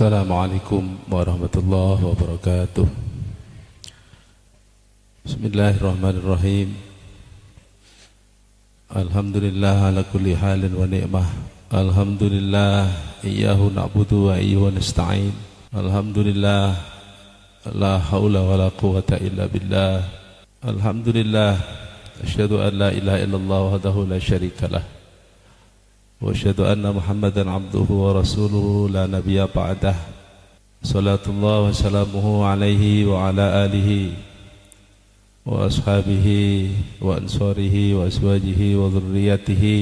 Assalamualaikum warahmatullahi wabarakatuh. Bismillahirrahmanirrahim. Alhamdulillah ala kulli halin wa ni'mah. Alhamdulillah iyyahu na'budu wa iyyahu nasta'in. Alhamdulillah la haula wa la quwwata illa billah. Alhamdulillah asyhadu an la ilaha illallah wahdahu la syarikalah. Wa asyhadu anna Muhammadan abduhu wa rasuluhu la nabiyya ba'dah. Salatullah wa salamuhu alaihi wa ala alihi wa ashabihi wa ansarihi wa azwajihi wa dhurriyyatihi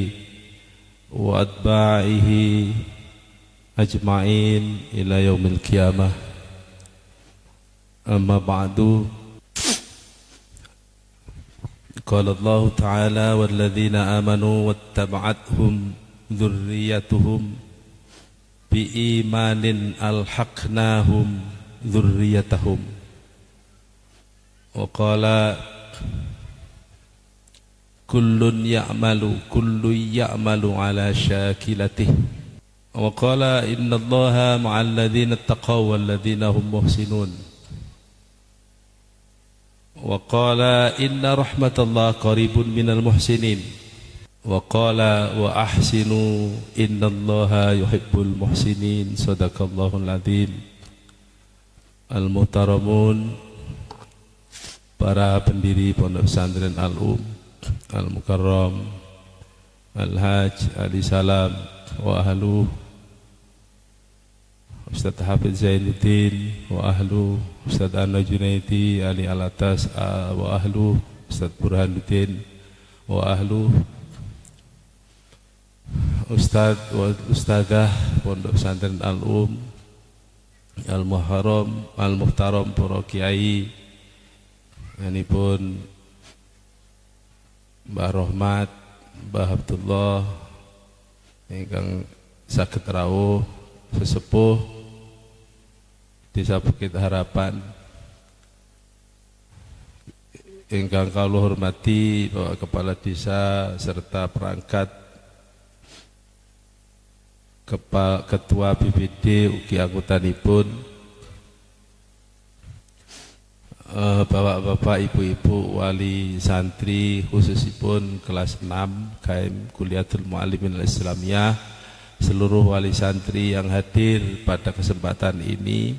wa atba'ihi ajma'in ila yaumil qiyamah. Amma ba'du. Qala Allah ta'ala walladzina amanu wattaba'athum dzurriyyatuhum biimanin alhaqnahum dzurriyyatahum. Wa qala kullu ya'malu ala syakilatihi. Wa qala innallaha ma'al ladzina taqaw wal ladzina hum muhsinun. Wa qala inna rahmatallahi qaribun minal muhsinin. Wa qala wa ahsinu innallaha yuhibbul muhsinin. Sadaqallahul adzim. Al-muhtaramun, para pendiri Pondok Pesantren Al-Um, Al-Mukarram, Al-Hajj Ali Salam wa ahlu, Ustaz Hafiz Zainuddin wa ahlu, Ustaz Anwar Junaidi Ali Alatas wa ahlu, Ustaz Burhanuddin wa ahlu, Ustaz wa Ustazah Pondok Pesantren Al-Um, Al-Muhtaram para kiai, ini pun Mbah Rahmat, Mbah Abdullah, ingkang saged rawuh sesepuh Desa Bukit Harapan, ingkang kula hormati Bapak Kepala Desa serta perangkat Ketua BPD ugi anggotanipun, bapak-bapak, ibu-ibu, wali santri khususipun kelas 6 KM Kuliatul Muallimin Al-Islamiyah, seluruh wali santri yang hadir pada kesempatan ini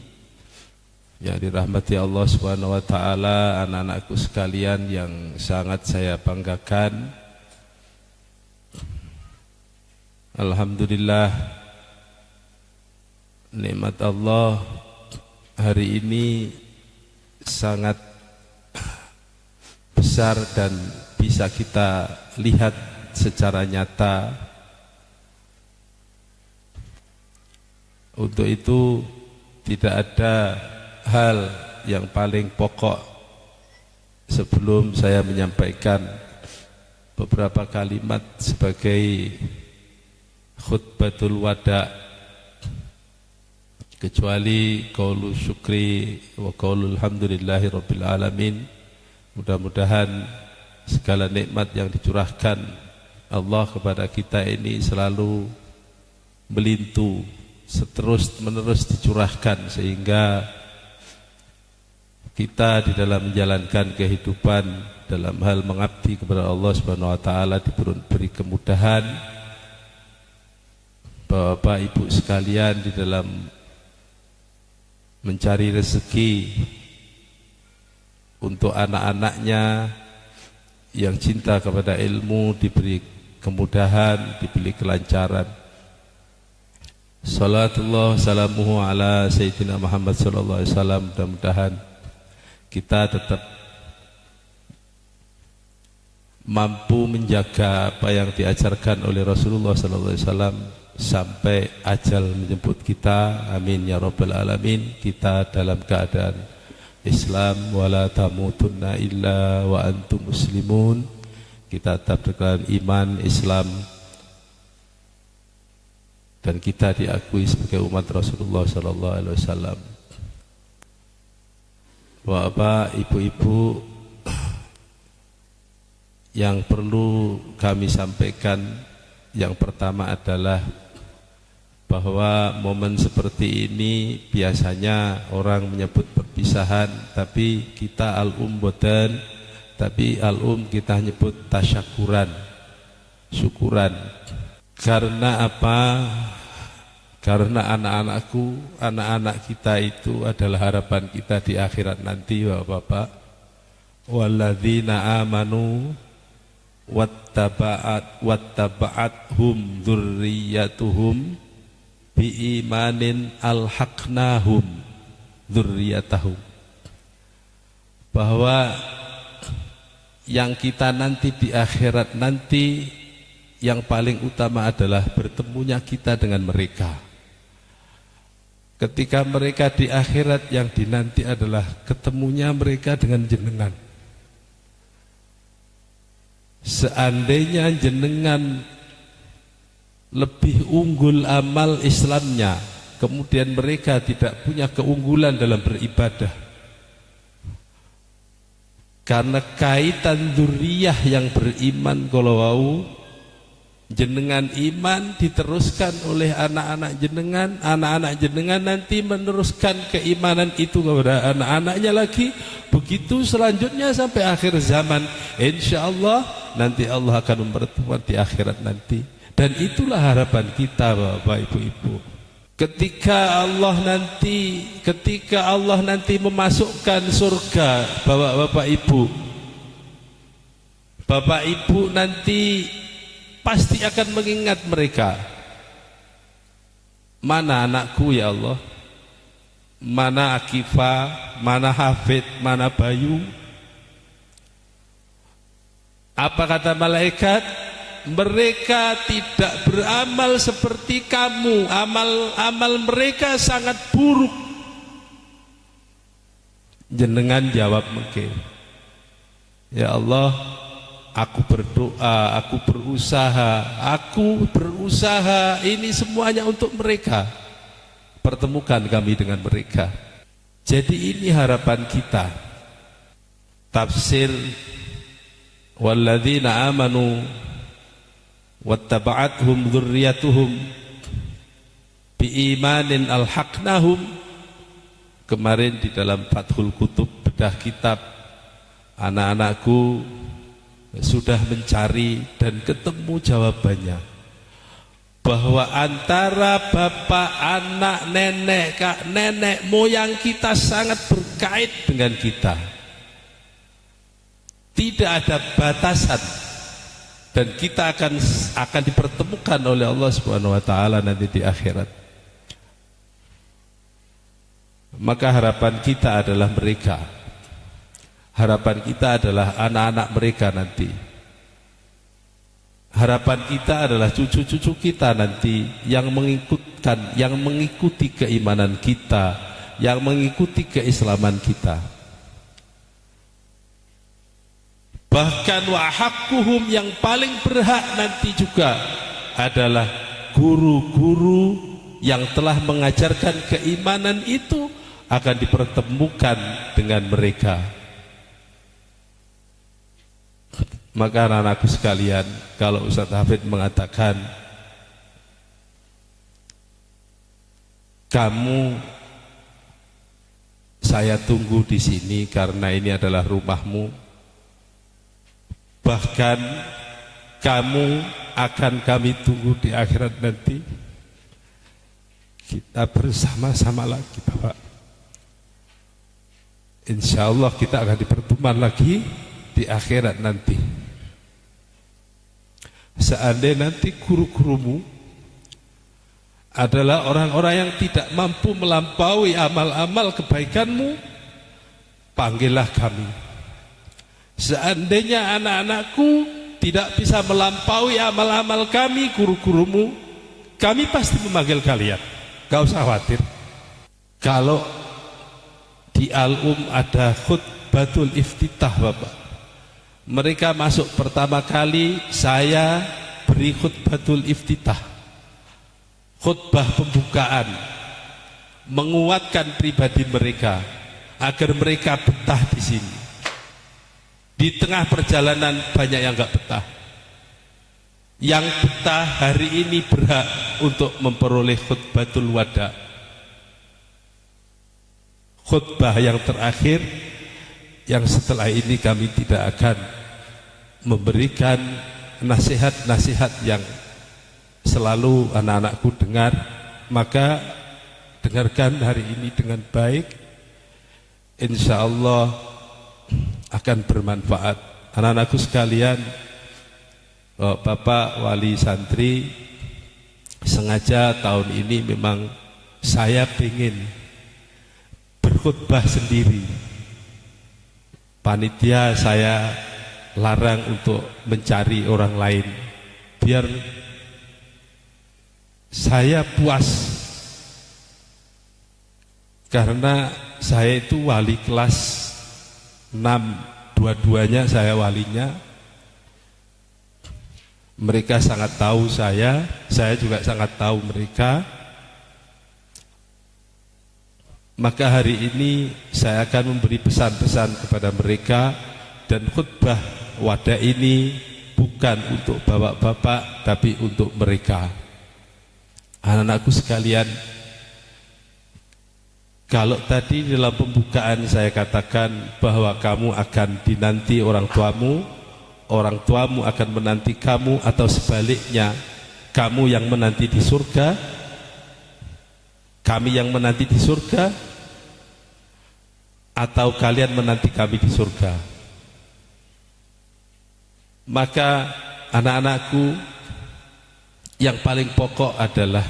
yang dirahmati Allah Subhanahu wa taala, anak-anakku sekalian yang sangat saya banggakan. Alhamdulillah, nikmat Allah hari ini sangat besar dan bisa kita lihat secara nyata. Untuk itu tidak ada hal yang paling pokok sebelum saya menyampaikan beberapa kalimat sebagai khutbatul wada, kecuali qaulu syukri wa qaulu alhamdulillahi rabbil alamin. Mudah-mudahan segala nikmat yang dicurahkan Allah kepada kita ini selalu melintu, terus menerus dicurahkan, sehingga kita di dalam menjalankan kehidupan dalam hal mengabdi kepada Allah Subhanahu wa taala diberi kemudahan. Bapak Ibu sekalian, di dalam mencari rezeki untuk anak-anaknya yang cinta kepada ilmu diberi kemudahan, diberi kelancaran. Salatullah salamuhu ala Sayyidina Muhammad sallallahu alaihi wasallam. Mudah-mudahan kita tetap mampu menjaga apa yang diajarkan oleh Rasulullah sallallahu alaihi wasallam sampai ajal menjemput kita. Amin ya rabbal alamin. Kita dalam keadaan Islam, wala tamutunna illa wa antum muslimun. Kita tetap dengan iman Islam dan kita diakui sebagai umat Rasulullah sallallahu alaihi wasallam. Bapak, ibu-ibu, yang perlu kami sampaikan yang pertama adalah bahwa momen seperti ini biasanya orang menyebut perpisahan, tapi kita boten, tapi kita nyebut tasyakuran, syukuran. Karena apa? Karena anak-anak kita itu adalah harapan kita di akhirat nanti, Bapak-bapak. Walladzina amanu wattaba'athum dzurriyyatuhum biimanin alhaqnahum dzurriyyatahum. Bahwa yang kita nanti di akhirat nanti yang paling utama adalah bertemunya kita dengan mereka. Ketika mereka di akhirat, yang dinanti adalah ketemunya mereka dengan jenengan. Seandainya jenengan lebih unggul amal Islamnya, kemudian mereka tidak punya keunggulan dalam beribadah, karena kaitan dzurriyah yang beriman kalau wau, jenengan iman diteruskan oleh anak-anak jenengan nanti meneruskan keimanan itu kepada anak-anaknya lagi, begitu selanjutnya sampai akhir zaman. Insya Allah nanti Allah akan mempertemukan di akhirat nanti, dan itulah harapan kita Bapak Ibu. Ketika Allah nanti memasukkan surga Bapak Ibu nanti pasti akan mengingat mereka. Mana anakku ya Allah, mana Akifa, mana Hafid, mana Bayu. Apa kata malaikat? Mereka tidak beramal seperti kamu, amal mereka sangat buruk. Jenengan jawab mungkin, ya Allah, aku berdoa, aku berusaha, ini semuanya untuk mereka. Pertemukan kami dengan mereka. Jadi ini harapan kita. Tafsir walladzina amanu wattaba'athum dzurriyyatuhum biimanin alhaqnahum. Kemarin di dalam Fathul Kutub, bedah kitab, anak-anakku sudah mencari dan ketemu jawabannya, bahwa antara bapak, anak, nenek, kak, nenek moyang kita sangat berkait dengan kita, tidak ada batasan, dan kita akan dipertemukan oleh Allah Subhanahu wa taala nanti di akhirat. Maka harapan kita adalah mereka. Harapan kita adalah anak-anak mereka nanti. Harapan kita adalah cucu-cucu kita nanti yang mengikuti keimanan kita, yang mengikuti keislaman kita. Bahkan wa haqquhum, yang paling berhak nanti juga adalah guru-guru yang telah mengajarkan keimanan itu akan dipertemukan dengan mereka. Maka anak-anakku sekalian, kalau Ustaz Hafid mengatakan kamu saya tunggu di sini karena ini adalah rumahmu, bahkan kamu akan kami tunggu di akhirat nanti, kita bersama-sama lagi Bapak. Insya Allah kita akan dipertemukan lagi di akhirat nanti. Seandainya nanti guru-gurumu adalah orang-orang yang tidak mampu melampaui amal-amal kebaikanmu, panggillah kami. Seandainya anak-anakku tidak bisa melampaui amal-amal kami, guru-gurumu, kami pasti memanggil kalian. Gak usah khawatir. Kalau di ada khutbatul iftitah Bapak, mereka masuk pertama kali, saya beri khutbatul iftitah, khutbah pembukaan, menguatkan pribadi mereka agar mereka betah di sini. Di tengah perjalanan banyak yang gak betah, yang betah hari ini berhak untuk memperoleh khutbatul wada, khutbah yang terakhir, yang setelah ini kami tidak akan memberikan nasihat-nasihat yang selalu anak-anakku dengar. Maka dengarkan hari ini dengan baik, insya Allah akan bermanfaat. Anak-anakku sekalian, Bapak Wali Santri, sengaja tahun ini memang saya ingin berkhutbah sendiri. Panitia saya larang untuk mencari orang lain, biar saya puas, karena saya itu wali kelas 6, dua-duanya saya walinya. Mereka sangat tahu saya juga sangat tahu mereka. Maka hari ini saya akan memberi pesan-pesan kepada mereka, dan khutbah wadah ini bukan untuk bapak-bapak tapi untuk mereka. Anak-anakku sekalian, kalau tadi dalam pembukaan saya katakan bahwa kamu akan dinanti orang tuamu akan menanti kamu, atau sebaliknya kamu yang menanti di surga, kami yang menanti di surga, atau kalian menanti kami di surga. Maka anak-anakku, yang paling pokok adalah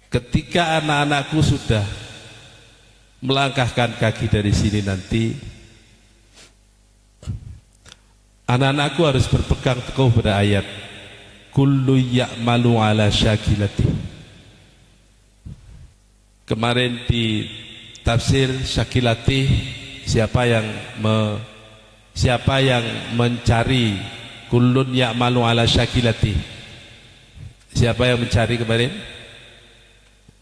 ketika anak-anakku sudah melangkahkan kaki dari sini nanti, anak-anakku harus berpegang teguh pada ayat kullu ya'malu ala syakilati. Kemarin di tafsir syakilati, siapa yang mencari kullun ya'malu ala syakilati? Siapa yang mencari kemarin?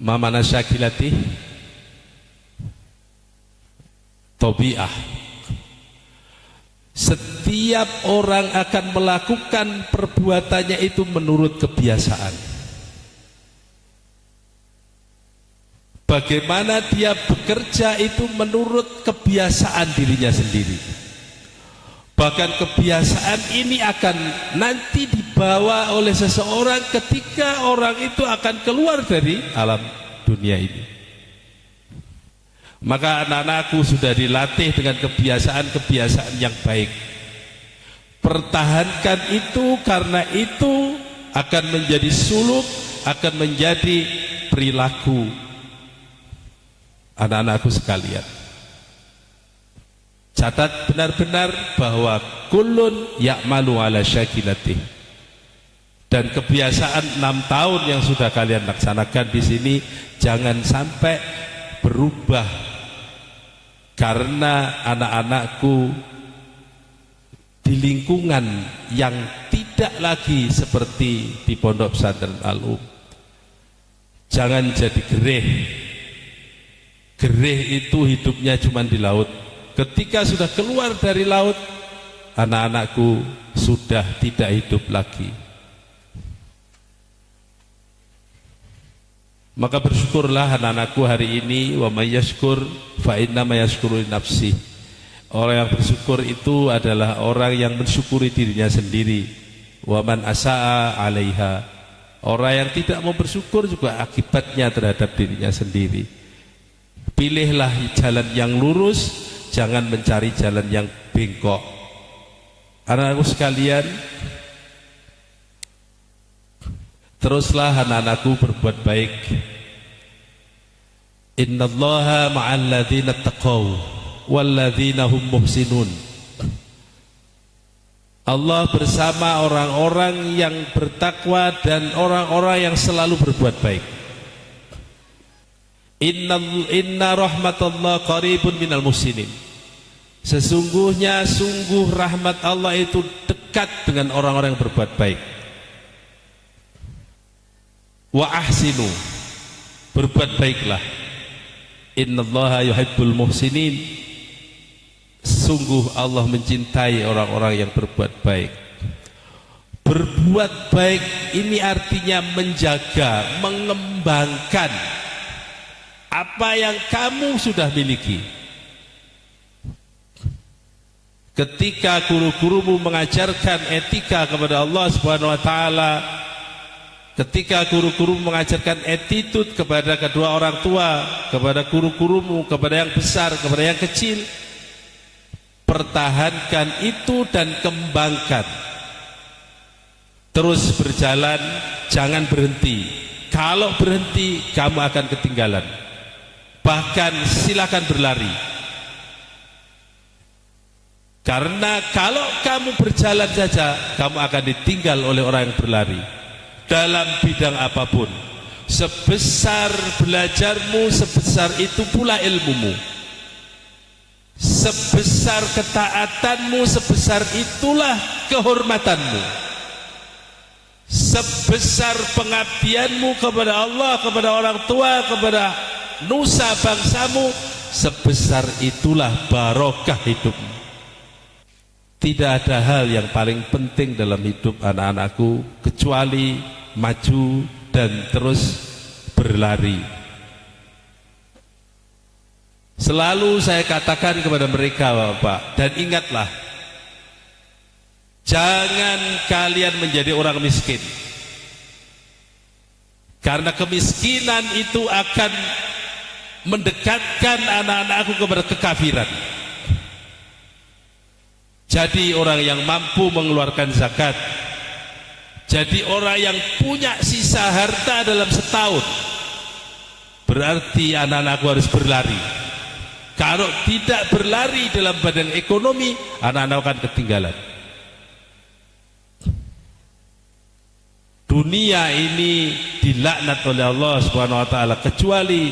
Ma mana syakilati? Tabi'ah. Setiap orang akan melakukan perbuatannya itu menurut kebiasaan. Bagaimana dia bekerja itu menurut kebiasaan dirinya sendiri. Bahkan kebiasaan ini akan nanti dibawa oleh seseorang ketika orang itu akan keluar dari alam dunia ini. Maka anak-anakku sudah dilatih dengan kebiasaan-kebiasaan yang baik. Pertahankan itu, karena itu akan menjadi suluk, akan menjadi perilaku anak-anakku sekalian. Catat benar-benar bahwa kullun ya'malu ala syakilatih. Dan kebiasaan 6 tahun yang sudah kalian laksanakan di sini jangan sampai berubah karena anak-anakku di lingkungan yang tidak lagi seperti di Pondok Pesantren Al-Um. Jangan jadi gereh. Gereh itu hidupnya cuma di laut. Ketika sudah keluar dari laut, anak-anakku sudah tidak hidup lagi. Maka bersyukurlah anak-anakku hari ini, wa may yashkur fa inna ma yashkuru li nafsi. Orang yang bersyukur itu adalah orang yang mensyukuri dirinya sendiri. Wa man asaa 'alaiha. Orang yang tidak mau bersyukur juga akibatnya terhadap dirinya sendiri. Pilihlah jalan yang lurus, jangan mencari jalan yang bengkok. Anak-anakku sekalian, teruslah anak-anakku berbuat baik. Innallaha ma'al ladzina taqaw wal ladzina hum muhsinun. Allah bersama orang-orang yang bertakwa dan orang-orang yang selalu berbuat baik. Inna rahmatallah qaribun minal muhsinin. Sesungguhnya sungguh rahmat Allah itu dekat dengan orang-orang yang berbuat baik. Wa ahsinu, berbuat baiklah. Innallaha yuhibbul muhsinin. Sungguh Allah mencintai orang-orang yang berbuat baik. Berbuat baik ini artinya menjaga, mengembangkan apa yang kamu sudah miliki. Ketika guru-gurumu mengajarkan etika kepada Allah Subhanahu wa taala, ketika guru-guru mengajarkan attitude kepada kedua orang tua, kepada guru-gurumu, kepada yang besar, kepada yang kecil, pertahankan itu dan kembangkan. Terus berjalan, jangan berhenti. Kalau berhenti, kamu akan ketinggalan. Bahkan silakan berlari. Karena kalau kamu berjalan saja, kamu akan ditinggal oleh orang yang berlari. Dalam bidang apapun, sebesar belajarmu, sebesar itu pula ilmumu. Sebesar ketaatanmu, sebesar itulah kehormatanmu. Sebesar pengabdianmu kepada Allah, kepada orang tua, kepada nusa bangsamu, sebesar itulah barokah hidupmu. Tidak ada hal yang paling penting dalam hidup anak-anakku kecuali maju dan terus berlari. Selalu saya katakan kepada mereka, Bapak, dan ingatlah, jangan kalian menjadi orang miskin. Karena kemiskinan itu akan mendekatkan anak-anakku kepada kekafiran. Jadi orang yang mampu mengeluarkan zakat, jadi orang yang punya sisa harta dalam setahun, berarti anak-anakku harus berlari. Kalau tidak berlari dalam badan ekonomi, anak-anak akan ketinggalan. Dunia ini dilaknat oleh Allah Subhanahu wa taala kecuali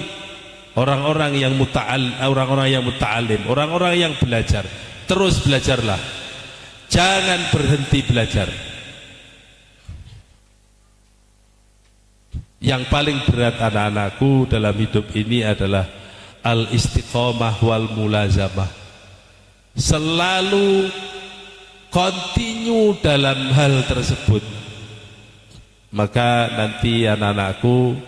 orang-orang yang muta'alim, orang-orang yang belajar. Terus belajarlah, jangan berhenti belajar. Yang paling berat anak-anakku dalam hidup ini adalah al-istiqomah wal mulazamah. Selalu continue dalam hal tersebut. Maka nanti anak-anakku,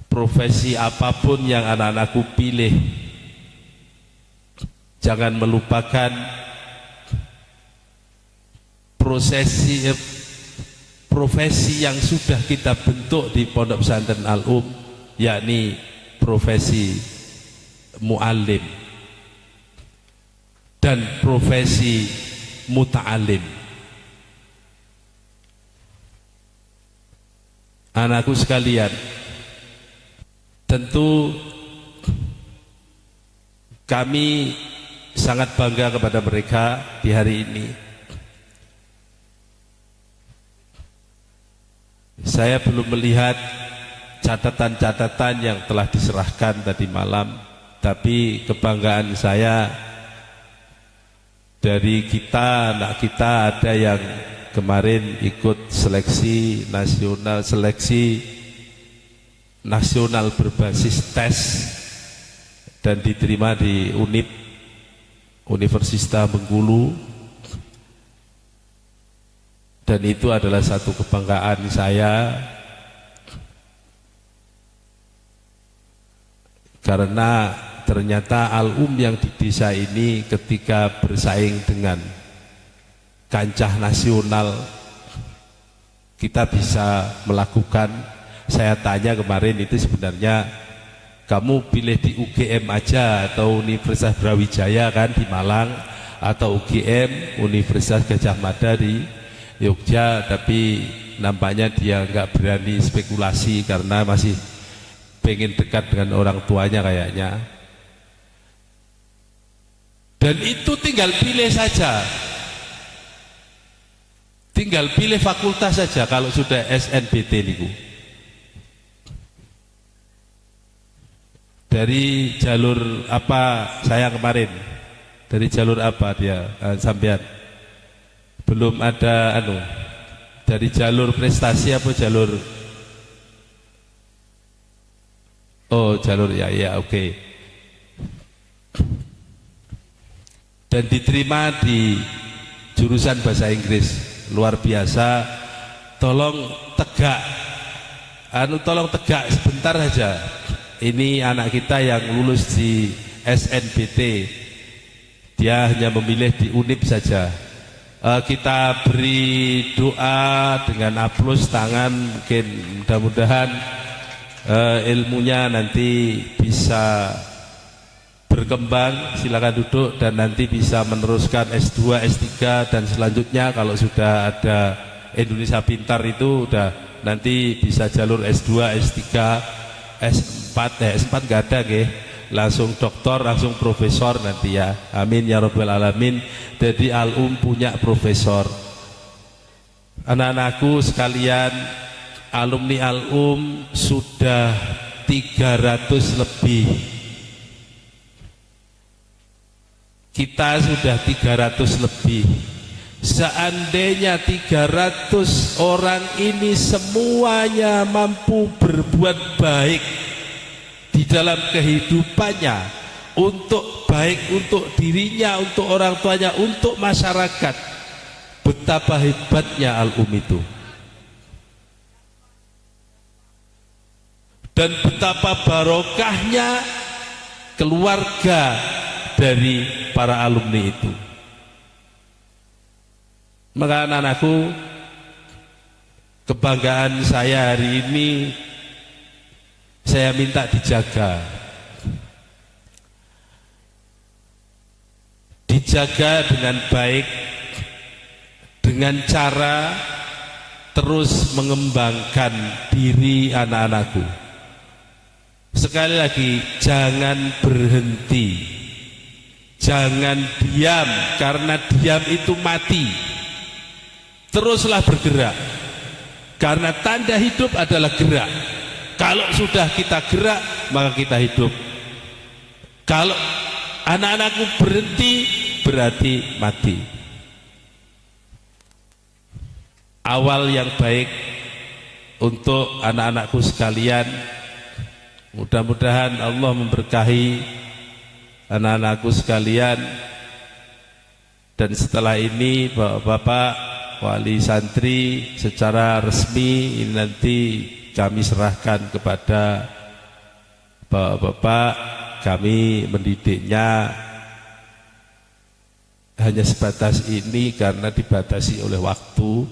profesi apapun yang anak-anakku pilih, jangan melupakan profesi yang sudah kita bentuk di Pondok Pesantren Al-Um, yakni profesi muallim dan profesi muta'alim. Anakku sekalian, tentu kami sangat bangga kepada mereka di hari ini. Saya belum melihat catatan-catatan yang telah diserahkan tadi malam, tapi kebanggaan saya dari kita, anak kita ada yang kemarin ikut seleksi nasional berbasis tes dan diterima di Universitas Bengkulu, dan itu adalah satu kebanggaan saya karena ternyata Al-Um yang di desa ini ketika bersaing dengan kancah nasional kita bisa melakukan. Saya tanya kemarin itu sebenarnya kamu pilih di UGM aja atau Universitas Brawijaya kan di Malang, atau UGM Universitas Gajah Mada di Yogyakarta, tapi nampaknya dia nggak berani spekulasi karena masih pengen dekat dengan orang tuanya kayaknya. Dan itu tinggal pilih saja, tinggal pilih fakultas saja kalau sudah SNBT niku. Dari jalur apa saya kemarin? Dari jalur apa dia sampean? Belum ada dari jalur prestasi apa jalur? Oh, jalur ya oke. Dan diterima di jurusan bahasa Inggris. luar biasa. Tolong tegak, tolong tegak sebentar saja. Ini anak kita yang lulus di SNBT, dia hanya memilih di Unip saja. Kita beri doa dengan aplaus tangan, mungkin mudah-mudahan ilmunya nanti bisa berkembang. Silakan duduk dan nanti bisa meneruskan S2, S3 dan selanjutnya kalau sudah ada Indonesia Pintar itu udah nanti bisa jalur S2, S3, S4, S4 nggak ada nggih. Langsung doktor, langsung profesor nanti ya. Amin ya rabbal alamin. Jadi Al-Um punya profesor. Anak-anakku sekalian, alumni Al-Um sudah 300 lebih. Kita sudah 300 lebih. Seandainya 300 orang ini semuanya mampu berbuat baik di dalam kehidupannya, untuk baik untuk dirinya, untuk orang tuanya, untuk masyarakat, betapa hebatnya Al-Um itu. Dan betapa barokahnya keluarga dari para alumni itu. Maka anak-anakku, kebanggaan saya hari ini saya minta dijaga. Dijaga dengan baik, dengan cara terus mengembangkan diri anak-anakku. Sekali lagi, jangan berhenti, jangan diam, karena diam itu mati. Teruslah bergerak, karena tanda hidup adalah gerak. Kalau sudah kita gerak, maka kita hidup. Kalau anak-anakku berhenti, berarti mati. Awal yang baik untuk anak-anakku sekalian. Mudah-mudahan Allah memberkahi anak-anakku sekalian. Dan setelah ini Bapak-bapak wali santri secara resmi ini nanti kami serahkan kepada Bapak-bapak. Kami mendidiknya hanya sebatas ini karena dibatasi oleh waktu.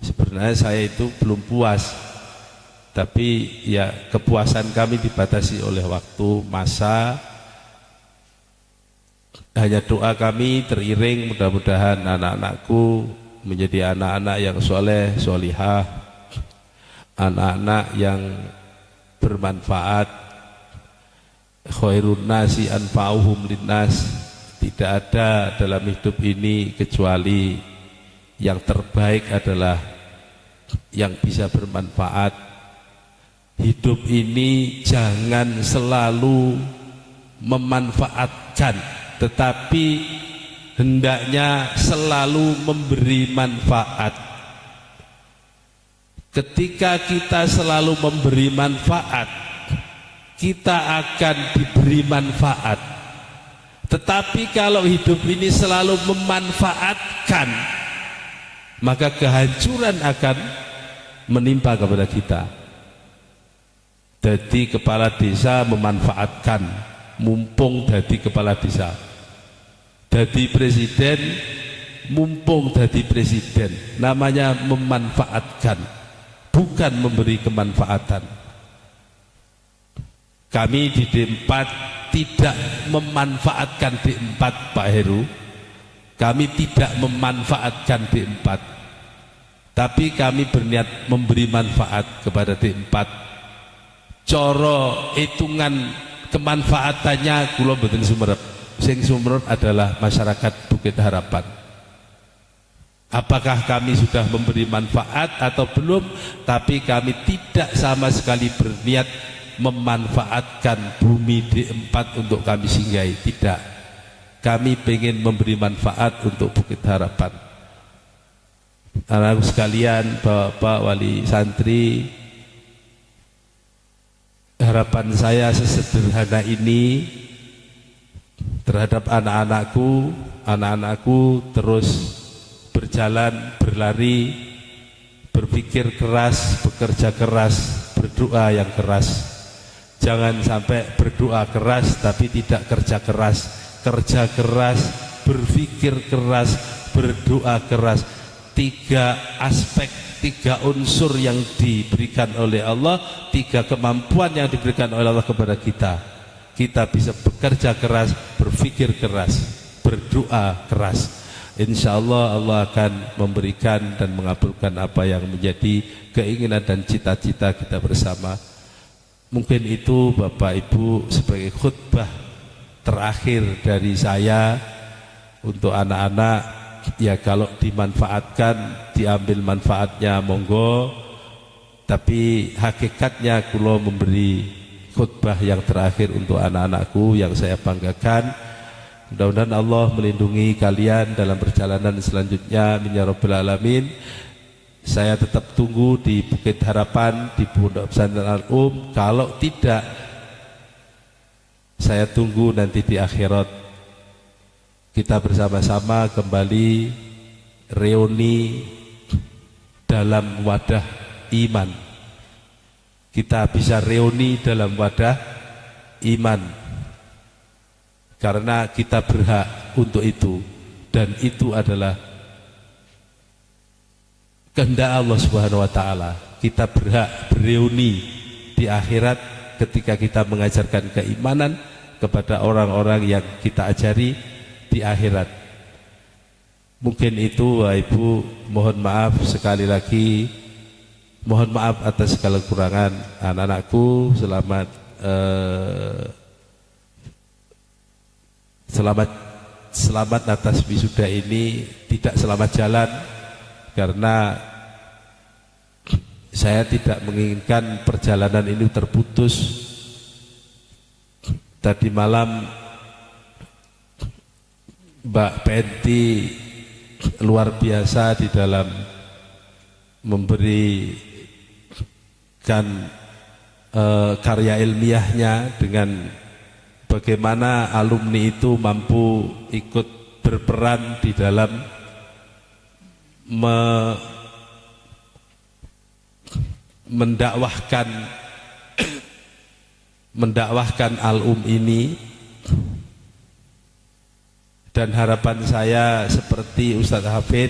Sebenarnya saya itu belum puas, tapi ya kepuasan kami dibatasi oleh waktu, masa. Hanya doa kami teriring, mudah-mudahan anak-anakku menjadi anak-anak yang soleh, solihah, anak-anak yang bermanfaat. Khairun nasi anfa'uhum linnas. Tidak ada dalam hidup ini kecuali yang terbaik adalah yang bisa bermanfaat. Hidup ini jangan selalu memanfaatkan, tetapi hendaknya selalu memberi manfaat. Ketika kita selalu memberi manfaat, kita akan diberi manfaat. Tetapi kalau hidup ini selalu memanfaatkan, maka kehancuran akan menimpa kepada kita. Jadi kepala desa memanfaatkan, mumpung jadi kepala desa. Jadi presiden, mumpung jadi presiden. Namanya memanfaatkan, bukan memberi kemanfaatan. Kami di D4 tidak memanfaatkan D4, Pak Heru. Kami tidak memanfaatkan D4, tapi kami berniat memberi manfaat kepada D4. Coro hitungan kemanfaatannya kula mboten sumerep. Sing sumerep adalah masyarakat Bukit Harapan. Apakah kami sudah memberi manfaat atau belum? Tapi kami tidak sama sekali berniat memanfaatkan bumi D4 untuk kami singgahi. Tidak. Kami ingin memberi manfaat untuk Bukit Harapan. Anak-anak sekalian, Bapak wali santri, harapan saya sesederhana ini terhadap anak-anakku terus berjalan berlari, berpikir keras, bekerja keras, berdoa yang keras. Jangan sampai berdoa keras tapi tidak kerja keras. Kerja keras, berpikir keras, berdoa keras. 3 aspek, 3 unsur yang diberikan oleh Allah, 3 kemampuan yang diberikan oleh Allah kepada kita. Kita bisa bekerja keras, berpikir keras, berdoa keras. Insya Allah Allah akan memberikan dan mengabulkan apa yang menjadi keinginan dan cita-cita kita bersama. Mungkin itu Bapak Ibu sebagai khutbah terakhir dari saya untuk anak-anak. Ya kalau dimanfaatkan, diambil manfaatnya monggo. Tapi hakikatnya kula memberi khutbah yang terakhir untuk anak-anakku yang saya banggakan. Mudah-mudahan Allah melindungi kalian dalam perjalanan selanjutnya. Amin ya rabbal alamin. Saya tetap tunggu di Bukit Harapan, di Pondok Pesantren Al-Um. Kalau tidak, saya tunggu nanti di akhirat. Kita bersama-sama kembali reuni dalam wadah iman. Kita bisa reuni dalam wadah iman. Karena kita berhak untuk itu. Dan itu adalah kehendak Allah Subhanahu wa taala. Kita berhak bereuni di akhirat ketika kita mengajarkan keimanan kepada orang-orang yang kita ajari di akhirat. Mungkin itu Bapak Ibu, mohon maaf sekali lagi, mohon maaf atas segala kekurangan anak-anakku. Selamat atas wisuda ini, tidak selamat jalan karena saya tidak menginginkan perjalanan ini terputus. Tadi malam Mbak Penti luar biasa di dalam memberikan karya ilmiahnya dengan bagaimana alumni itu mampu ikut berperan di dalam mendakwahkan Al-Um ini. Dan harapan saya seperti Ustadz Hafid,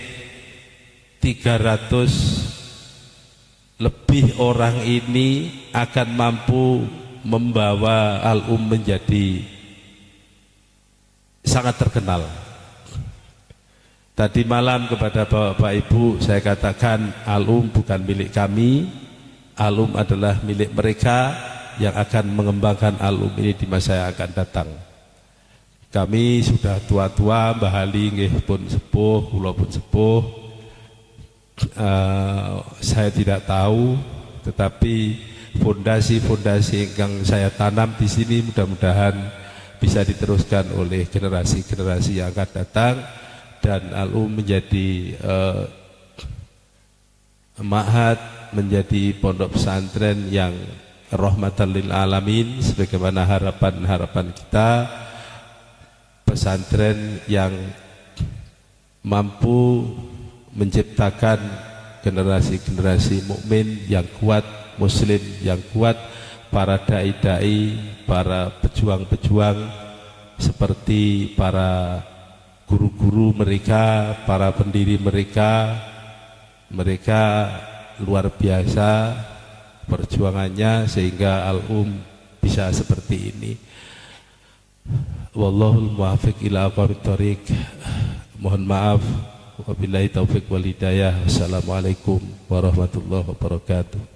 300 lebih orang ini akan mampu membawa Al-Um menjadi sangat terkenal. Tadi malam kepada Bapak Ibu saya katakan Al-Um bukan milik kami, Al-Um adalah milik mereka yang akan mengembangkan Al-Um ini di masa yang akan datang. Kami sudah tua-tua, Mbah Ali nggih pun sepuh, kula pun sepuh. Saya tidak tahu, tetapi fondasi-fondasi yang saya tanam di sini mudah-mudahan bisa diteruskan oleh generasi-generasi yang akan datang dan Al-Um menjadi ma'had, menjadi pondok pesantren yang rahmatan lil alamin sebagaimana harapan-harapan kita. Pesantren yang mampu menciptakan generasi-generasi mukmin yang kuat, muslim yang kuat, para dai-dai, para pejuang-pejuang seperti para guru-guru mereka, para pendiri mereka luar biasa perjuangannya sehingga Al-Um bisa seperti ini. Wallahul muwaffiq ila aqwamit thoriq. Mohon maaf, wabillahi taufiq wal hidayah. Wassalamualaikum warahmatullahi wabarakatuh.